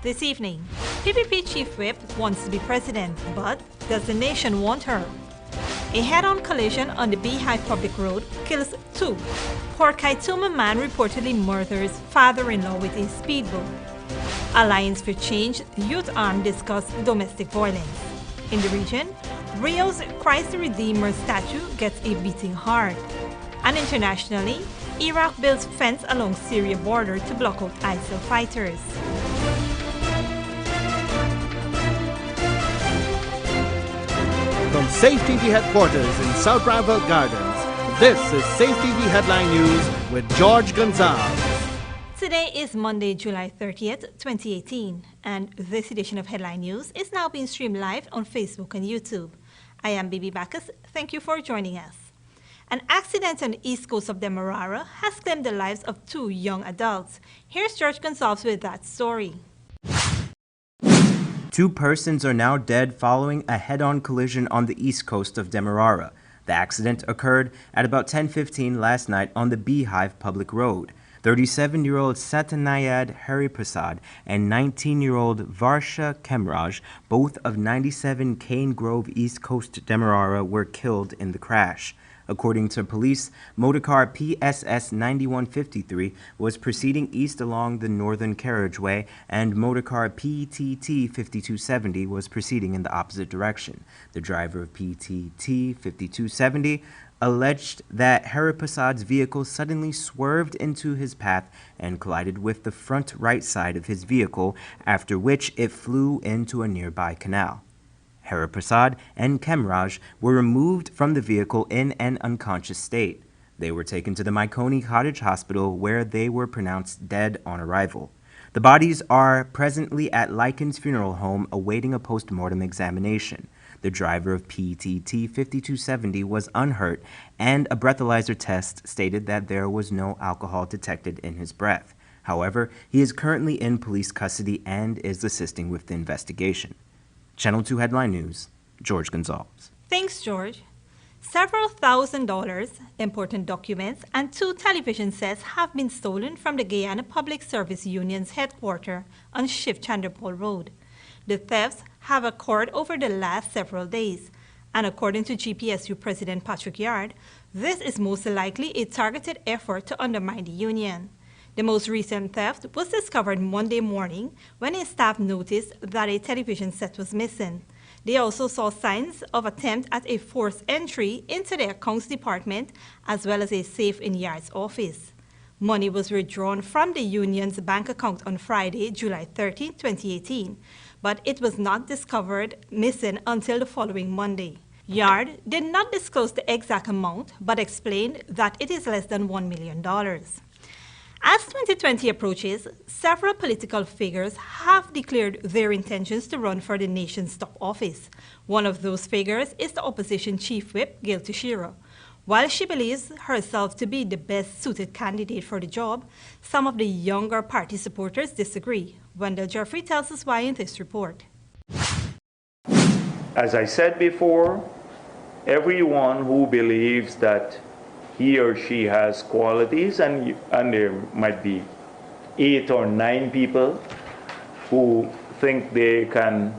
This evening, PPP Chief Whip wants to be president, but does the nation want her? A head-on collision on the Beehive Public Road kills 2. Port Kaituma man reportedly murders father-in-law with a speedboat. Alliance for Change youth arm discuss domestic violence. In the region, Rio's Christ the Redeemer statue gets a beating heart. And internationally, Iraq builds fence along Syria border to block out ISIL fighters. From Safe TV headquarters in South Bradford Gardens, this is Safe TV Headline News with George Gonzalez. Today is Monday, July 30th, 2018, and this edition of Headline News is now being streamed live on Facebook and YouTube. I am Bibi Bacchus. Thank you for joining us. An accident on the east coast of Demerara has claimed the lives of 2 young adults. Here's George Gonzalez with that story. 2 persons are now dead following a head-on collision on the east coast of Demerara. The accident occurred at about 10:15 last night on the Beehive Public Road. 37-year-old Satanayad Hariprasad and 19-year-old Varsha Kemraj, both of 97 Cane Grove East Coast Demerara, were killed in the crash. According to police, motorcar PSS 9153 was proceeding east along the northern carriageway, and motorcar PTT 5270 was proceeding in the opposite direction. The driver of PTT 5270 alleged that Hariprasad's vehicle suddenly swerved into his path and collided with the front right side of his vehicle, after which it flew into a nearby canal. Hariprasad and Kemraj were removed from the vehicle in an unconscious state. They were taken to the Mycone Cottage Hospital, where they were pronounced dead on arrival. The bodies are presently at Lycan's funeral home awaiting a post-mortem examination. The driver of PTT 5270 was unhurt, and a breathalyzer test stated that there was no alcohol detected in his breath. However, he is currently in police custody and is assisting with the investigation. Channel 2 Headline News, George Gonzalez. Thanks, George. Several $1,000, important documents, and 2 television sets have been stolen from the Guyana Public Service Union's headquarters on Shiv Chandrapal Road. The thefts have occurred over the last several days, and according to GPSU President Patrick Yard, this is most likely a targeted effort to undermine the union. The most recent theft was discovered Monday morning when a staff noticed that a television set was missing. They also saw signs of attempt at a forced entry into the accounts department, as well as a safe in Yard's office. Money was withdrawn from the union's bank account on Friday, July 13, 2018, but it was not discovered missing until the following Monday. Yard did not disclose the exact amount, but explained that it is less than $1 million. As 2020 approaches, several political figures have declared their intentions to run for the nation's top office. One of those figures is the opposition chief whip, Gail Teixeira. While she believes herself to be the best suited candidate for the job, some of the younger party supporters disagree. Wendell Jeffrey tells us why in this report. As I said before, everyone who believes that he or she has qualities, and there might be 8 or 9 people who think they can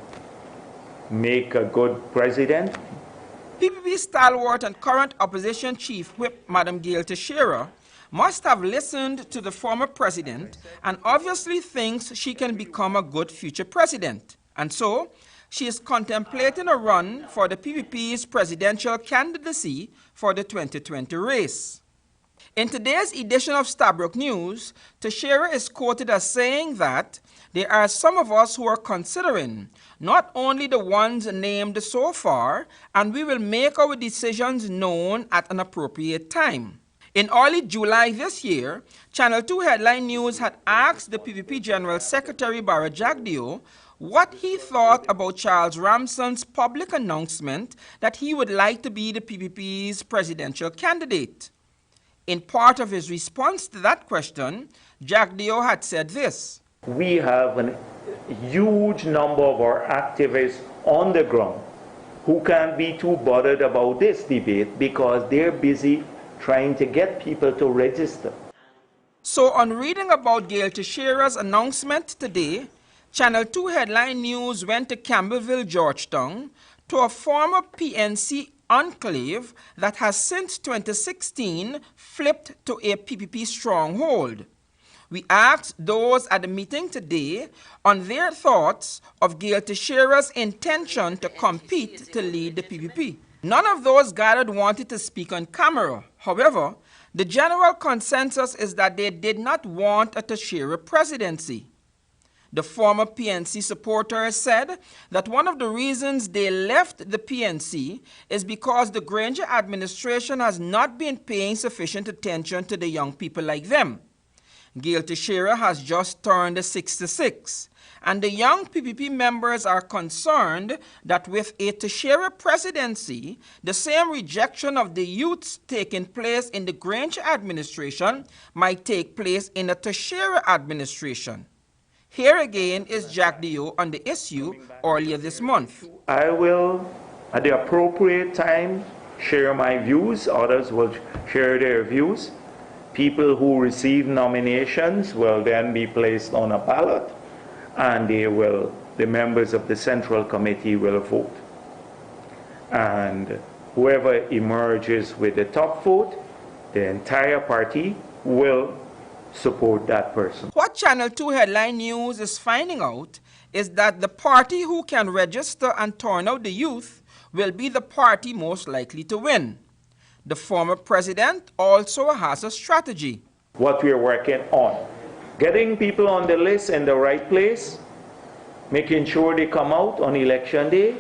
make a good president. PPP stalwart and current opposition chief whip, Madam Gail Teixeira, must have listened to the former president and obviously thinks she can become a good future president. And so, she is contemplating a run for the PPP's presidential candidacy for the 2020 race. In today's edition of Stabroek News, Teixeira is quoted as saying that there are some of us who are considering, not only the ones named so far, and we will make our decisions known at an appropriate time. In early July this year, Channel 2 Headline News had asked the PPP General Secretary Bara Jagdeo what he thought about Charles Ramson's public announcement that he would like to be the PPP's presidential candidate. In part of his response to that question, Jagdeo had said this. We have a huge number of our activists on the ground who can't be too bothered about this debate because they're busy trying to get people to register. So on reading about Gail Teixeira's announcement today, Channel 2 headline news went to Campbellville, Georgetown, to a former PNC enclave that has since 2016 flipped to a PPP stronghold. We asked those at the meeting today on their thoughts of Gail Teixeira's intention to compete to lead the PPP. None of those gathered wanted to speak on camera. However, the general consensus is that they did not want a Teixeira presidency. The former PNC supporters said that one of the reasons they left the PNC is because the Granger administration has not been paying sufficient attention to the young people like them. Gail Teixeira has just turned 66, and the young PPP members are concerned that with a Teixeira presidency, the same rejection of the youths taking place in the Granger administration might take place in the Teixeira administration. Here again is Jack Dio on the issue earlier this month. I will, at the appropriate time, share my views. Others will share their views. People who receive nominations will then be placed on a ballot, and the members of the Central Committee will vote. And whoever emerges with the top vote, the entire party will support that person. What Channel 2 headline news is finding out is that the party who can register and turn out the youth will be the party most likely to win. The former president also has a strategy. What we're working on, getting people on the list in the right place, making sure they come out on election day,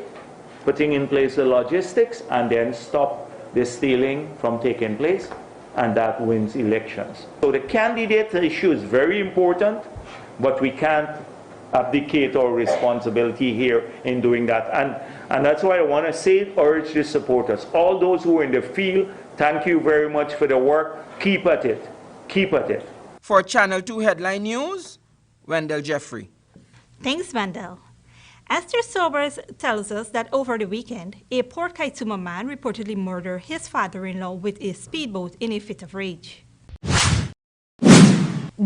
putting in place the logistics, and then stop the stealing from taking place, and that wins elections. So the candidate issue is very important, but we can't abdicate our responsibility here in doing that. And that's why I want to say, urge the supporters, all those who are in the field, thank you very much for the work. Keep at it. Keep at it. For Channel 2 headline news, Wendell Jeffrey. Thanks, Wendell. Esther Sobers tells us that over the weekend, a Port Kaituma man reportedly murdered his father-in-law with a speedboat in a fit of rage.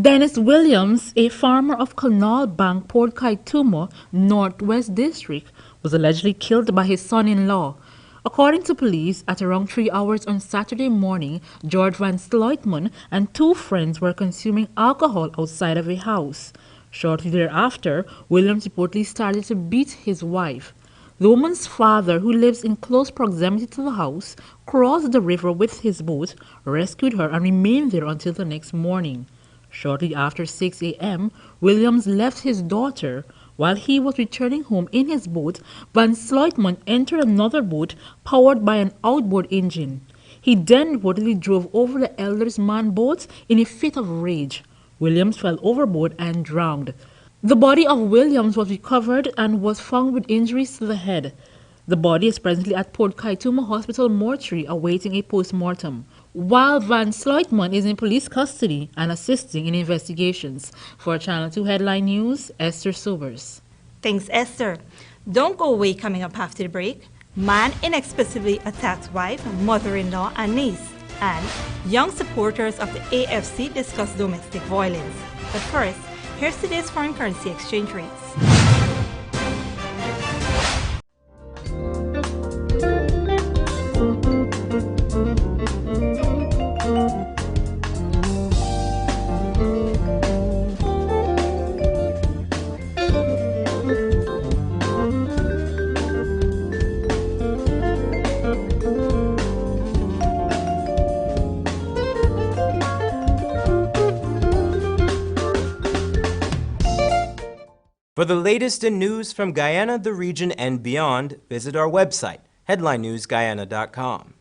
Dennis Williams, a farmer of Canal Bank, Port Kaituma, Northwest District, was allegedly killed by his son-in-law. According to police, at around 3 hours on Saturday morning, George Van Sloitman and two friends were consuming alcohol outside of a house. Shortly thereafter, Williams reportedly started to beat his wife. The woman's father, who lives in close proximity to the house, crossed the river with his boat, rescued her, and remained there until the next morning. Shortly after 6 a.m., Williams left his daughter. While he was returning home in his boat, Van Sloitman entered another boat powered by an outboard engine. He then reportedly drove over the elder's man boat in a fit of rage. Williams fell overboard and drowned. The body of Williams was recovered and was found with injuries to the head. The body is presently at Port Kaituma Hospital mortuary awaiting a post-mortem, while Van Sloitman is in police custody and assisting in investigations. For Channel 2 Headline News, Esther Sobers. Thanks, Esther. Don't go away. Coming up after the break, man inexplicably attacks wife, mother-in-law, and niece. And young supporters of the AFC discuss domestic violence. But first, here's today's foreign currency exchange rates. For the latest in news from Guyana, the region, and beyond, visit our website, headlinenewsguyana.com.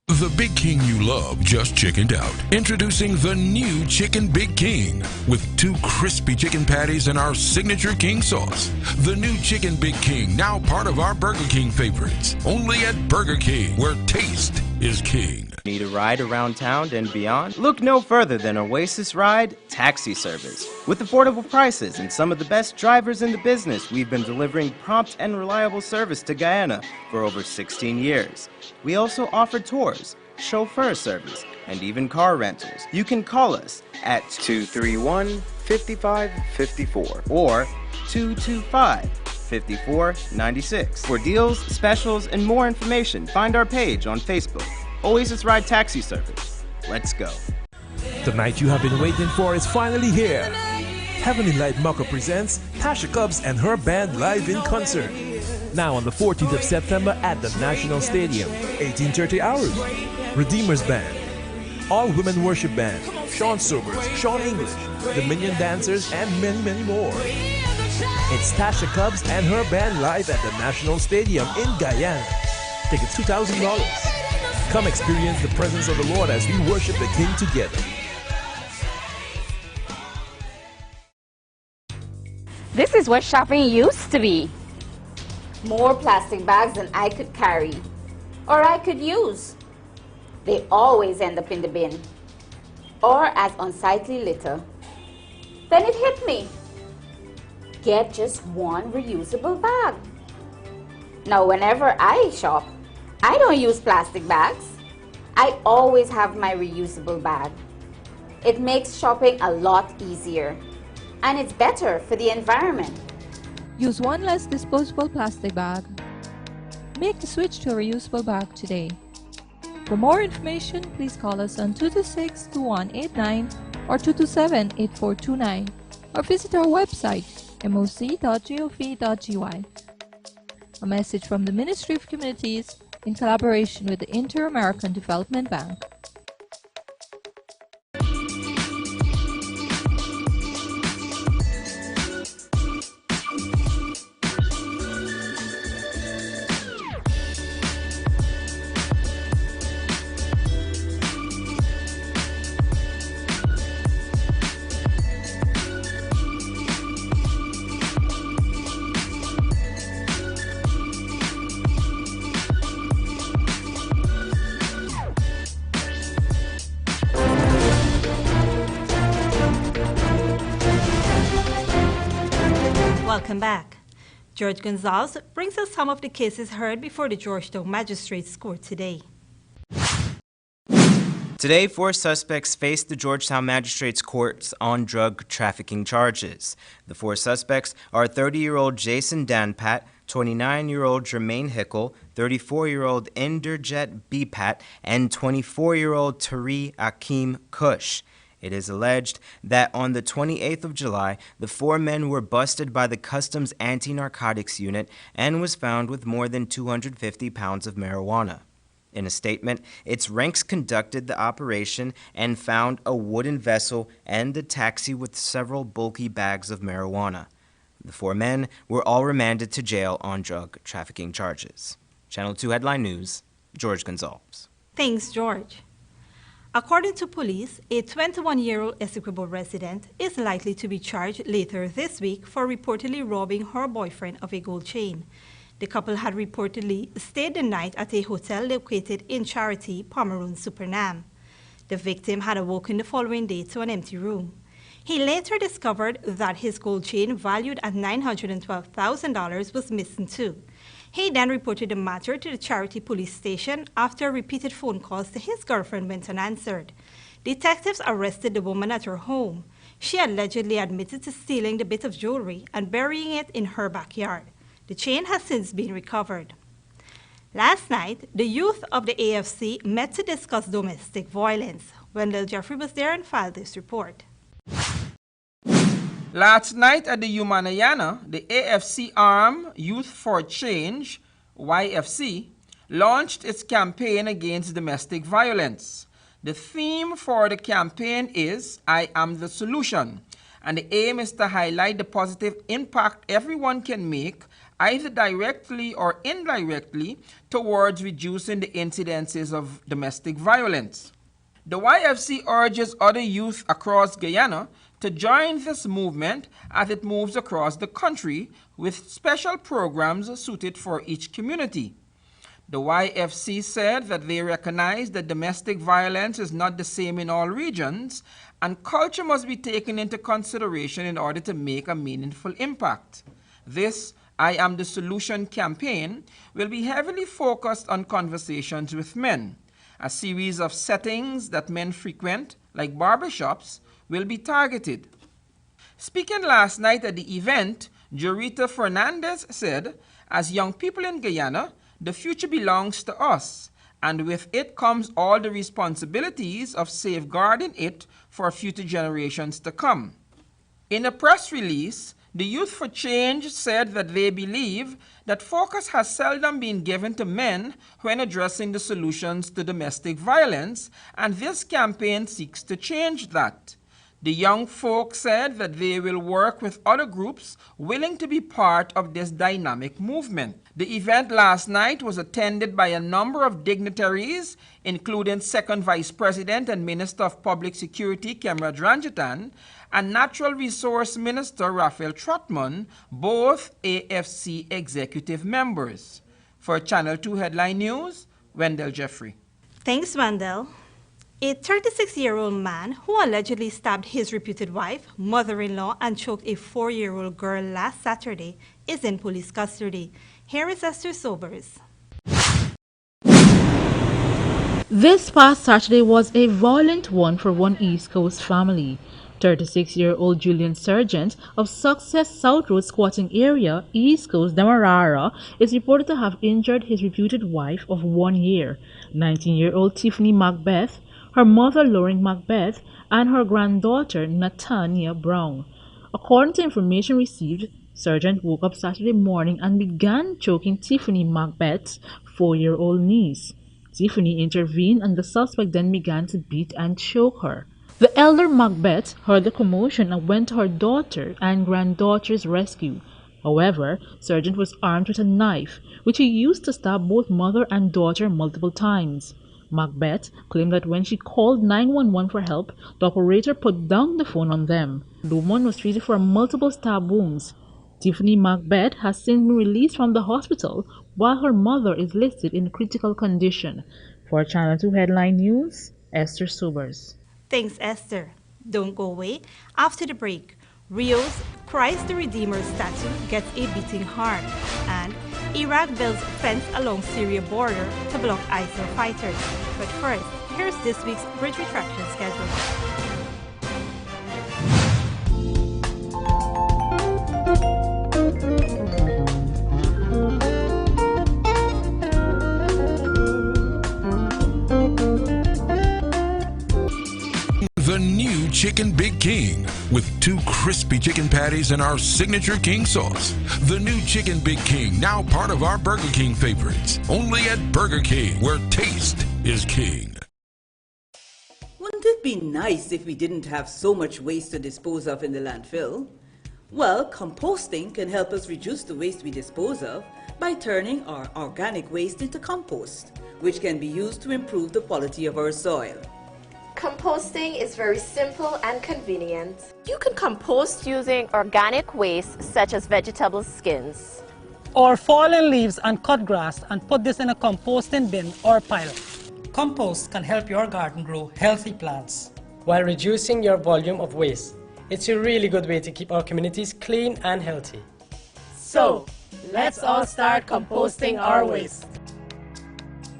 The Big King you love just chickened out. Introducing the new Chicken Big King with 2 crispy chicken patties and our signature king sauce. The new Chicken Big King, now part of our Burger King favorites. Only at Burger King, where taste is king. Need a ride around town and beyond? Look no further than Oasis Ride Taxi Service. With affordable prices and some of the best drivers in the business, we've been delivering prompt and reliable service to Guyana for over 16 years. We also offer tours, chauffeur service, and even car rentals. You can call us at 231 5554 or 225-5496. For deals, specials, and more information, find our page on Facebook. Oasis Ride Taxi Service. Let's go. The night you have been waiting for is finally here. Heavenly Light Mucker presents Tasha Cobbs and her band live in concert. Now on the 14th of September at the National Stadium, 18:30 hours. Redeemer's Band, All Women Worship Band, Sean Sobers, Sean English, Dominion Dancers, and many, many more. It's Tasha Cobbs and her band live at the National Stadium in Guyana. Tickets $2,000. Come experience the presence of the Lord as we worship the King together. This is what shopping used to be. More plastic bags than I could carry or I could use. They always end up in the bin or as unsightly litter. Then it hit me. Get just one reusable bag. Now whenever I shop, I don't use plastic bags. I always have my reusable bag. It makes shopping a lot easier. And it's better for the environment. Use one less disposable plastic bag. Make the switch to a reusable bag today. For more information, please call us on 226-2189 or 227-8429 or visit our website moc.gov.gy. A message from the Ministry of Communities in collaboration with the Inter-American Development Bank. Welcome back. George Gonzalez brings us some of the cases heard before the Georgetown Magistrates Court today. Today, 4 suspects faced the Georgetown Magistrates Courts on drug trafficking charges. The 4 suspects are 30-year-old Jason Danpat, 29-year-old Jermaine Hickle, 34-year-old Inderjet Bipat, and 24-year-old Tari Akeem Kush. It is alleged that on the 28th of July, the 4 men were busted by the Customs Anti-Narcotics Unit and was found with more than 250 pounds of marijuana. In a statement, its ranks conducted the operation and found a wooden vessel and a taxi with several bulky bags of marijuana. The 4 men were all remanded to jail on drug trafficking charges. Channel 2 Headline News, George Gonzalez. Thanks, George. According to police, a 21-year-old Essequibo resident is likely to be charged later this week for reportedly robbing her boyfriend of a gold chain. The couple had reportedly stayed the night at a hotel located in Charity, Pomeroon, Supernam. The victim had awoken the following day to an empty room. He later discovered that his gold chain, valued at $912,000, was missing too. He then reported the matter to the Charity police station after repeated phone calls to his girlfriend went unanswered. Detectives arrested the woman at her home. She allegedly admitted to stealing the bit of jewelry and burying it in her backyard. The chain has since been recovered. Last night, the youth of the AFC met to discuss domestic violence. Wendell Jeffrey was there and filed this report. Last night at the Umanayana, the AFC arm Youth for Change, YFC, launched its campaign against domestic violence. The theme for the campaign is I Am the Solution, and the aim is to highlight the positive impact everyone can make, either directly or indirectly, towards reducing the incidences of domestic violence. The YFC urges other youth across Guyana to join this movement as it moves across the country with special programs suited for each community. The YFC said that they recognize that domestic violence is not the same in all regions, and culture must be taken into consideration in order to make a meaningful impact. This I Am the Solution campaign will be heavily focused on conversations with men. A series of settings that men frequent, like barbershops, will be targeted. Speaking last night at the event, Jurita Fernandez said, "As young people in Guyana, the future belongs to us, and with it comes all the responsibilities of safeguarding it for future generations to come." In a press release, the Youth for Change said that they believe that focus has seldom been given to men when addressing the solutions to domestic violence, and this campaign seeks to change that. The young folk said that they will work with other groups willing to be part of this dynamic movement. The event last night was attended by a number of dignitaries, including Second Vice President and Minister of Public Security Kemra Dranjatan and Natural Resource Minister Raphael Trotman, both AFC executive members. For Channel 2 Headline News, Wendell Jeffrey. Thanks, Wendell. A 36-year-old man who allegedly stabbed his reputed wife, mother-in-law, and choked a 4-year-old girl last Saturday is in police custody. Here is Esther Sobers. This past Saturday was a violent one for one East Coast family. 36-year-old Julian Sargent of Success South Road squatting area, East Coast, Demerara, is reported to have injured his reputed wife of 1 year, 19-year-old Tiffany Macbeth, her mother Lauren Macbeth, and her granddaughter Natania Brown. According to information received, Sargent woke up Saturday morning and began choking Tiffany Macbeth's 4-year-old niece. Tiffany intervened and the suspect then began to beat and choke her. The elder Macbeth heard the commotion and went to her daughter and granddaughter's rescue. However, Sargent was armed with a knife, which he used to stab both mother and daughter multiple times. Macbeth claimed that when she called 911 for help, the operator put down the phone on them. The woman was treated for multiple stab wounds. Tiffany Macbeth has since been released from the hospital, while her mother is listed in critical condition. For Channel 2 Headline News, Esther Sobers. Thanks, Esther. Don't go away. After the break, Rio's Christ the Redeemer statue gets a beating heart, and Iraq builds fence along Syria border to block ISIL fighters. But first, here's this week's bridge retraction schedule. The new Chicken Big King with 2 crispy chicken patties and our signature king sauce. The new Chicken Big King, now part of our Burger King favorites. Only at Burger King, where taste is king. Wouldn't it be nice if we didn't have so much waste to dispose of in the landfill? Well, composting can help us reduce the waste we dispose of by turning our organic waste into compost, which can be used to improve the quality of our soil. Composting is very simple and convenient. You can compost using organic waste such as vegetable skins, or fallen leaves and cut grass and put this in a composting bin or pile. Compost can help your garden grow healthy plants while reducing your volume of waste. It's a really good way to keep our communities clean and healthy. So, let's all start composting our waste.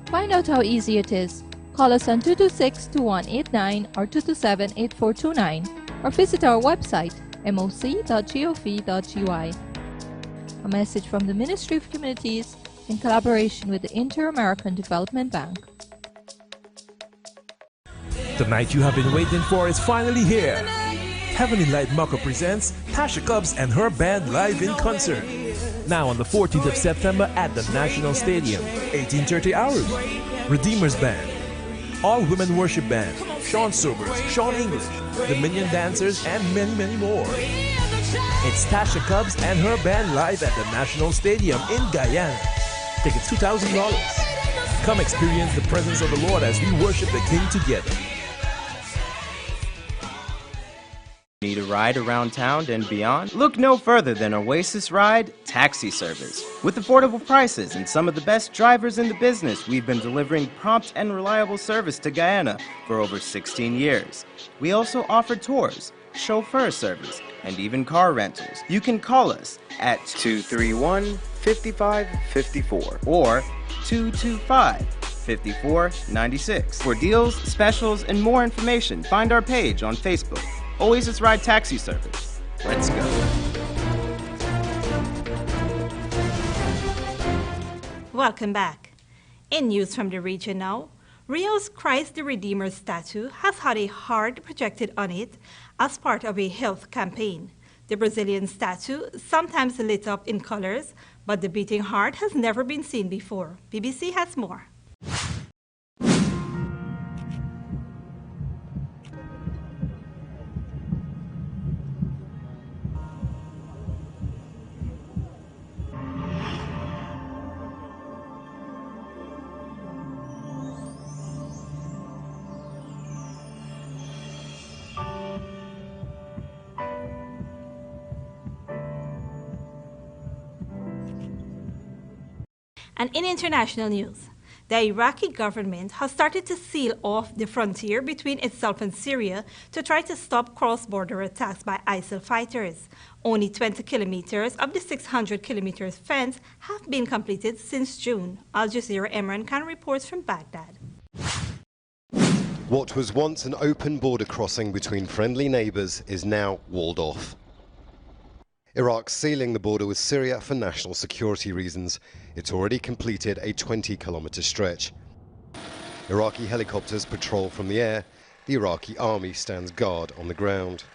Find out how easy it is. Call us on 226-2189 or 227-8429 or visit our website moc.gov.ui. A message from the Ministry of Communities in collaboration with the Inter-American Development Bank. The night you have been waiting for is finally here. Heavenly Light Mucker presents Tasha Cobbs and her band live in concert. Now on the 14th of September at the National Stadium, 18:30 hours. Redeemer's Band, All Women Worship Band, Sean Sobers, Sean English, the Minion Dancers, and many, many more. It's Tasha Cobbs and her band live at the National Stadium in Guyana. Tickets $2,000. Come experience the presence of the Lord as we worship the King together. Need a ride around town and beyond? Look no further than Oasis Ride Taxi Service. With affordable prices and some of the best drivers in the business, we've been delivering prompt and reliable service to Guyana for over 16 years. We also offer tours, chauffeur service, and even car rentals. You can call us at 231-5554 or 225-5496. For deals, specials, and more information, find our page on Facebook. Oasis Ride Taxi Service. Let's go. Welcome back. In news from the region now, Rio's Christ the Redeemer statue has had a heart projected on it as part of a health campaign. The Brazilian statue, sometimes lit up in colors, but the beating heart has never been seen before. BBC has more. And in international news, the Iraqi government has started to seal off the frontier between itself and Syria to try to stop cross-border attacks by ISIL fighters. Only 20 kilometers of the 600 kilometers fence have been completed since June. Al Jazeera Imran Khan reports from Baghdad. What was once an open border crossing between friendly neighbours is now walled off. Iraq sealing the border with Syria for national security reasons. It's already completed a 20-kilometre stretch. Iraqi helicopters patrol from the air. The Iraqi army stands guard on the ground.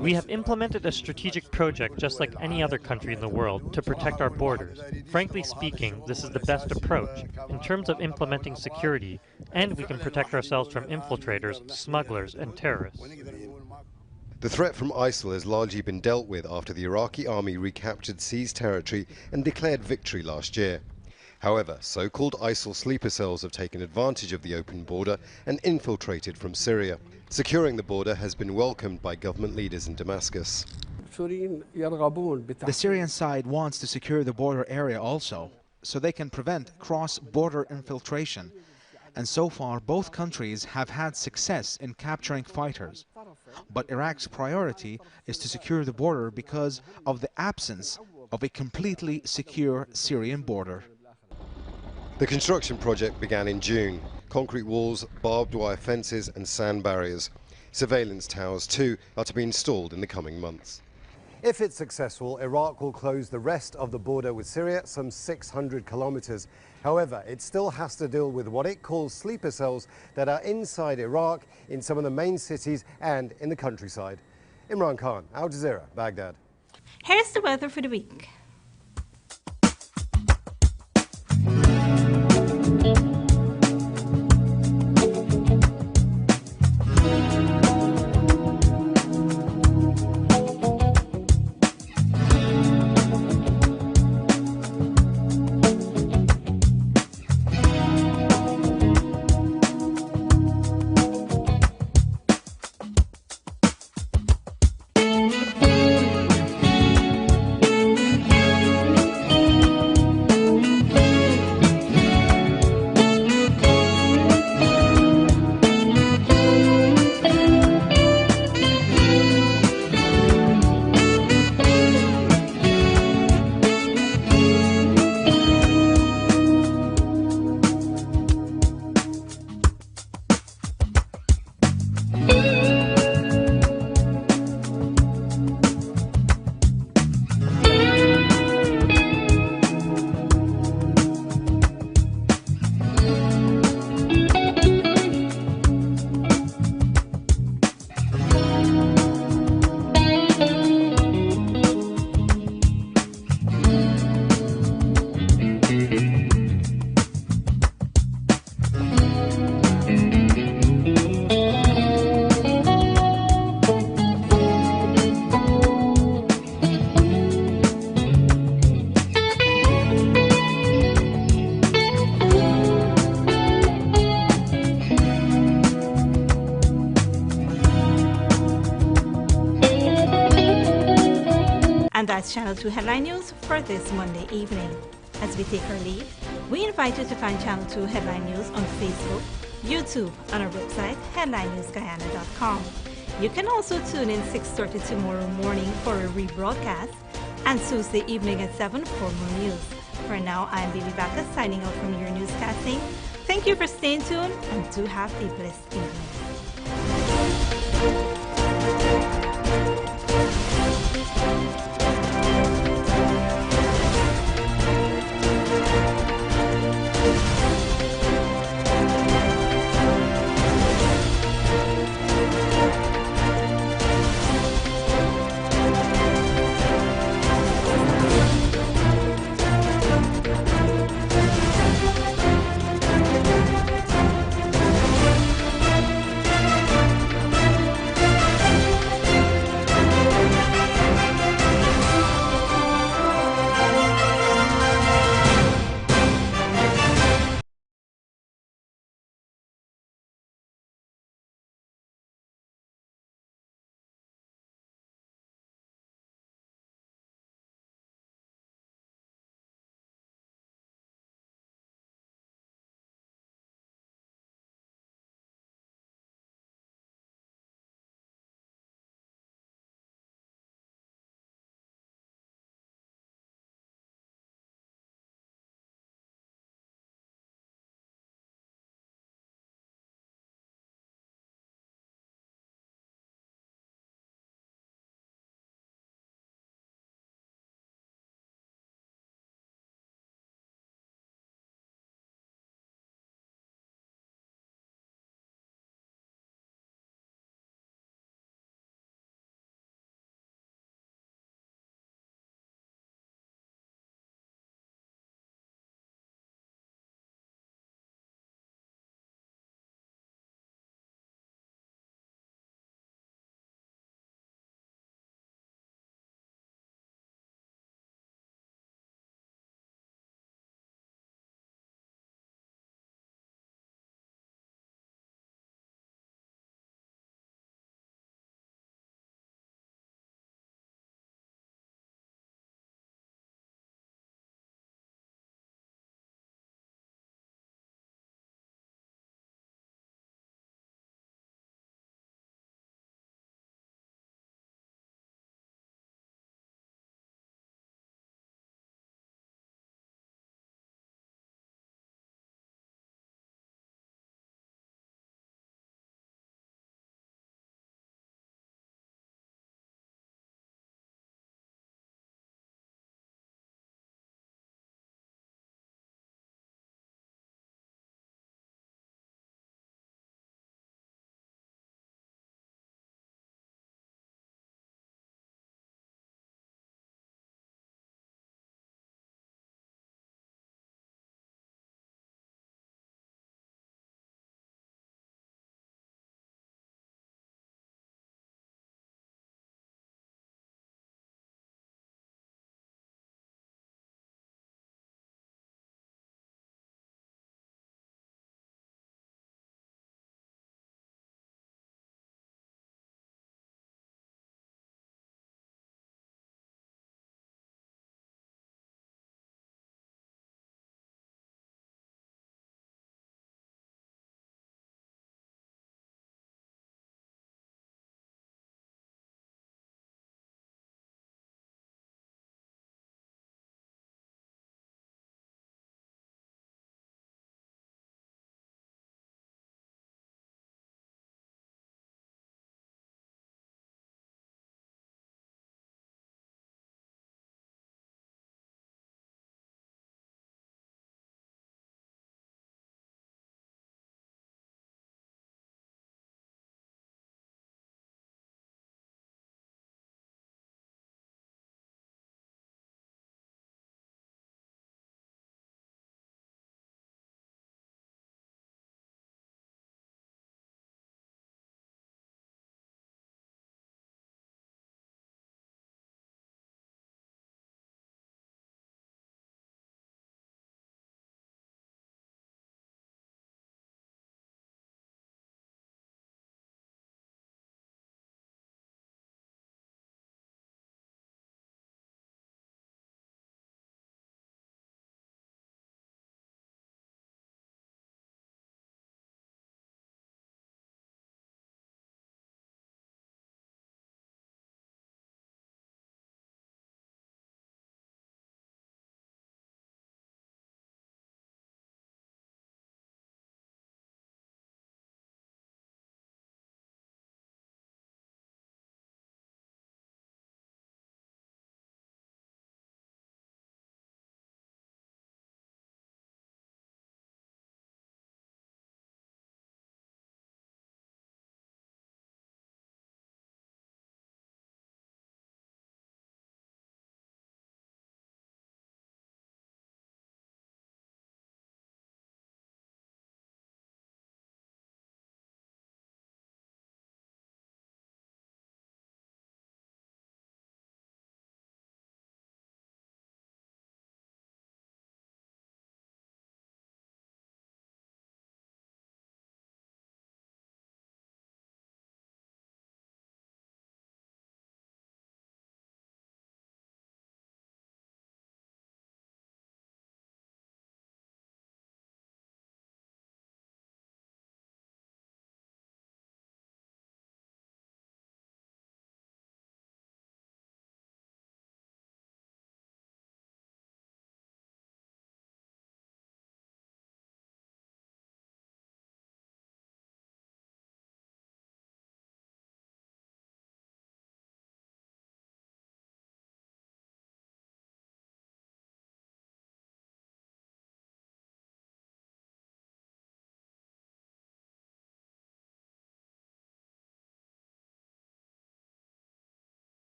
We have implemented a strategic project just like any other country in the world to protect our borders. Frankly speaking, this is the best approach in terms of implementing security, and we can protect ourselves from infiltrators, smugglers, and terrorists. The threat from ISIL has largely been dealt with after the Iraqi army recaptured seized territory and declared victory last year. However, so-called ISIL sleeper cells have taken advantage of the open border and infiltrated from Syria. Securing the border has been welcomed by government leaders in Damascus. The Syrian side wants to secure the border area also, so they can prevent cross-border infiltration. And so far, both countries have had success in capturing fighters. But Iraq's priority is to secure the border because of the absence of a completely secure Syrian border. The construction project began in June. Concrete walls, barbed wire fences and sand barriers. Surveillance towers too are to be installed in the coming months. If it's successful, Iraq will close the rest of the border with Syria, some 600 kilometers. However, it still has to deal with what it calls sleeper cells that are inside Iraq, in some of the main cities and in the countryside. Imran Khan, Al Jazeera, Baghdad. Here's the weather for the week. And that's Channel 2 Headline News for this Monday evening. As we take our leave, we invite you to find Channel 2 Headline News on Facebook, YouTube, and our website, headlinenewsguyana.com. You can also tune in 6:30 tomorrow morning for a rebroadcast and Tuesday evening at 7 for more news. For now, I am Bibi Bacchus signing out from your newscasting. Thank you for staying tuned and do have a blessed evening.